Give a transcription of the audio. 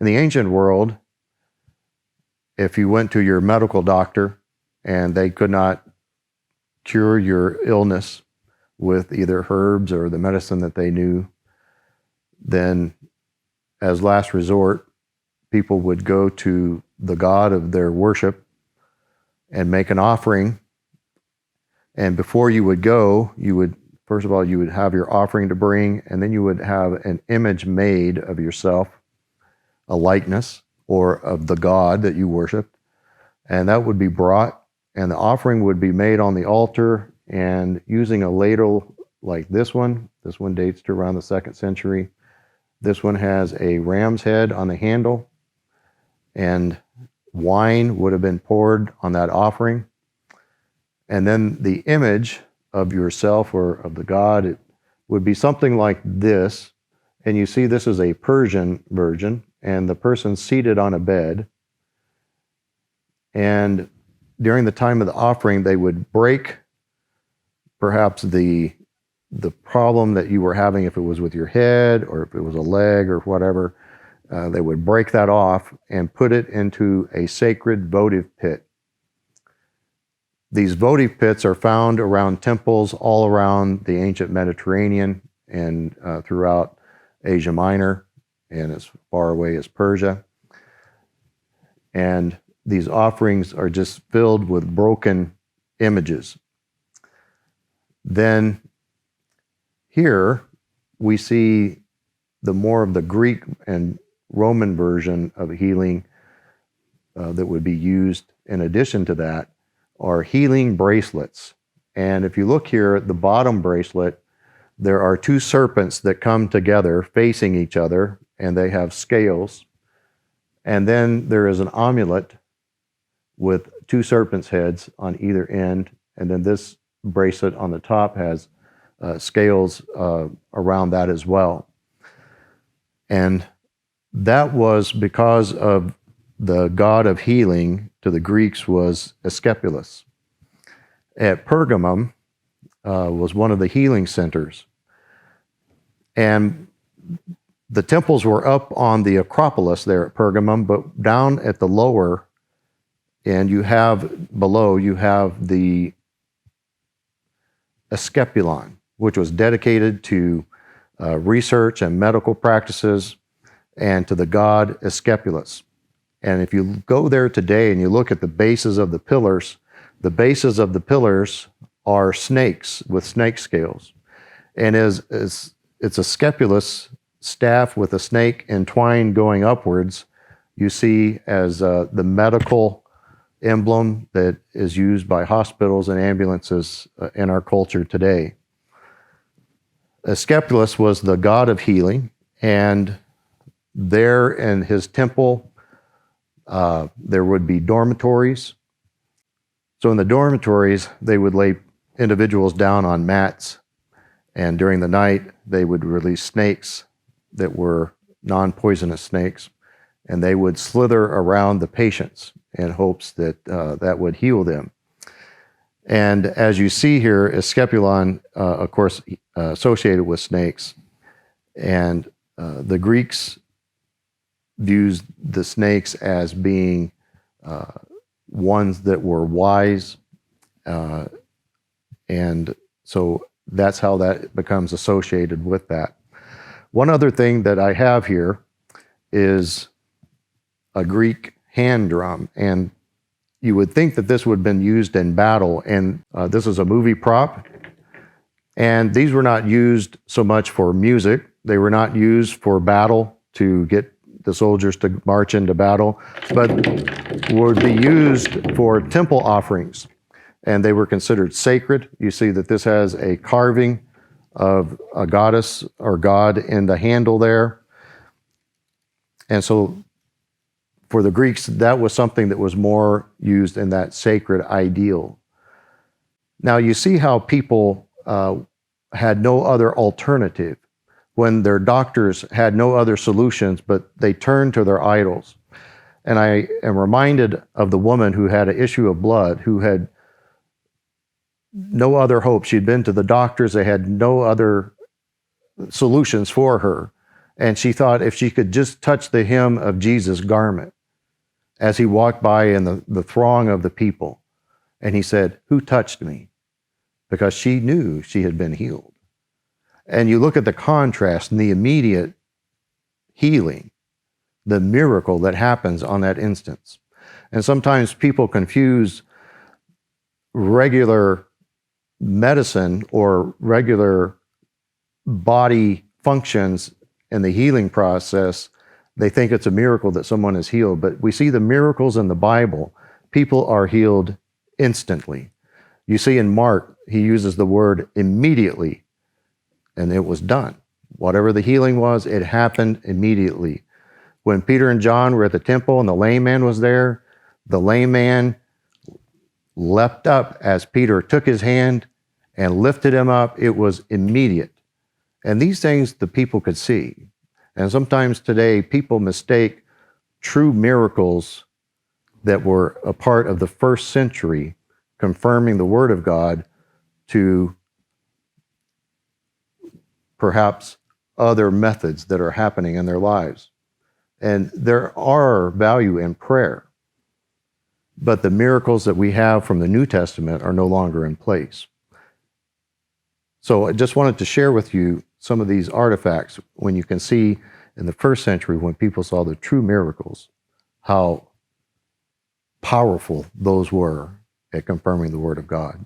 In the ancient world, if you went to your medical doctor and they could not cure your illness with either herbs or the medicine that they knew, then as last resort, people would go to the god of their worship and make an offering. And before you would go, first of all, you would have your offering to bring, and then you would have an image made of yourself, a likeness, or of the god that you worshiped. And that would be brought, and the offering would be made on the altar, and using a ladle like this one dates to around the 2nd century. This one has a ram's head on the handle, and wine would have been poured on that offering. And then the image of yourself or of the god, it would be something like this. And you see this is a Persian version, and the person's seated on a bed. And during the time of the offering, they would break perhaps the problem that you were having, if it was with your head or if it was a leg or whatever. They would break that off and put it into a sacred votive pit. These votive pits are found around temples all around the ancient Mediterranean and throughout Asia Minor and as far away as Persia. And these offerings are just filled with broken images. Then here we see the more of the Greek and Roman version of healing that would be used in addition to that are healing bracelets. And if you look here at the bottom bracelet, there are 2 serpents that come together facing each other, and they have scales. And then there is an amulet with 2 serpents' heads on either end. And then this bracelet on the top has scales around that as well. And that was because of the god of healing to the Greeks was Escapulon. At Pergamum was one of the healing centers. And the temples were up on the Acropolis there at Pergamum, but down at the lower end, you have the Escapulon, which was dedicated to research and medical practices and to the god Escapulus. And if you go there today and you look at the bases of the pillars are snakes with snake scales. And it's a scapulus staff with a snake entwined going upwards, you see as the medical emblem that is used by hospitals and ambulances in our culture today. Escapulus was the god of healing, and there in his temple, there would be dormitories. So in the dormitories, they would lay individuals down on mats, and during the night, they would release snakes that were non-poisonous snakes, and they would slither around the patients in hopes that that would heal them. And as you see here, Escapulon, of course, associated with snakes, and the Greeks views the snakes as being ones that were wise, and so that's how that becomes associated with that. One other thing that I have here is a Greek hand drum, and you would think that this would have been used in battle, and this is a movie prop, and these were not used so much for music. They were not used for battle to get the soldiers to march into battle, but would be used for temple offerings, and they were considered sacred. You see that this has a carving of a goddess or god in the handle there. And so for the Greeks, that was something that was more used in that sacred ideal. Now you see how people had no other alternative when their doctors had no other solutions, but they turned to their idols. And I am reminded of the woman who had an issue of blood, who had no other hope. She'd been to the doctors, they had no other solutions for her. And she thought if she could just touch the hem of Jesus' garment as he walked by in the throng of the people. And he said, "Who touched me?" Because she knew she had been healed. And you look at the contrast and the immediate healing, the miracle that happens on that instance. And sometimes people confuse regular medicine or regular body functions in the healing process. They think it's a miracle that someone is healed, but we see the miracles in the Bible. People are healed instantly. You see in Mark, he uses the word immediately, and it was done. Whatever the healing was, it happened immediately. When Peter and John were at the temple and the lame man was there, the lame man leapt up as Peter took his hand and lifted him up. It was immediate. And these things the people could see. And sometimes today, people mistake true miracles that were a part of the first century, confirming the Word of God, to perhaps other methods that are happening in their lives. And there are value in prayer, but the miracles that we have from the New Testament are no longer in place. So I just wanted to share with you some of these artifacts when you can see in the first century, when people saw the true miracles, how powerful those were at confirming the Word of God.